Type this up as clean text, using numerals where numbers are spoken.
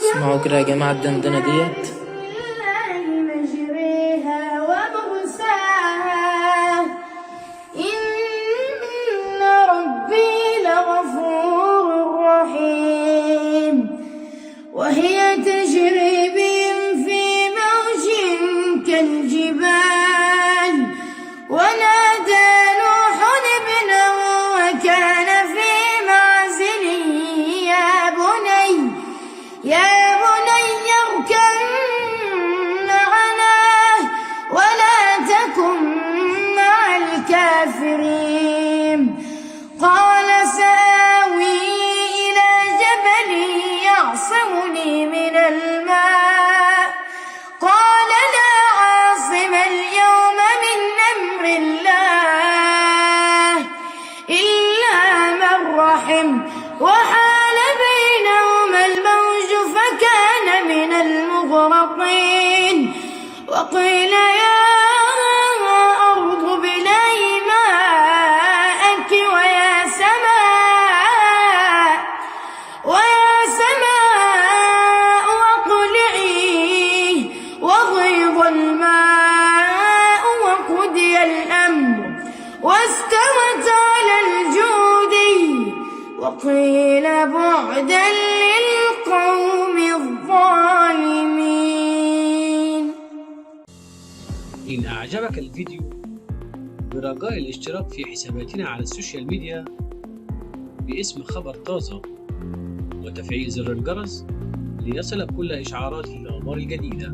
اسمعوا كده يا جماعة الدندنة ديت. مجريها ومرساها إن ربي لغفور رحيم وهي تجري بهم في موج كالجبال ونادى نوح ابنه وكان في معزل يا بني اركب معنا ولا تكن مع الكافرين قال سآوي إلى جبل يعصمني من الماء قال لا عاصم اليوم من أمر الله إلا من رحم وحال بينهما الموج فكان من المغرقين وقيل يا أرض ابلعي ماءك ويا سماء أقلعي وغيض الماء وقضي الأمر واستوت على الجودي وقيل بعدا للقوم الظالمين. إن أعجبك الفيديو برجاء الاشتراك في حساباتنا على السوشيال ميديا باسم خبر طازة وتفعيل زر الجرس ليصلك كل إشعارات الأخبار الجديدة.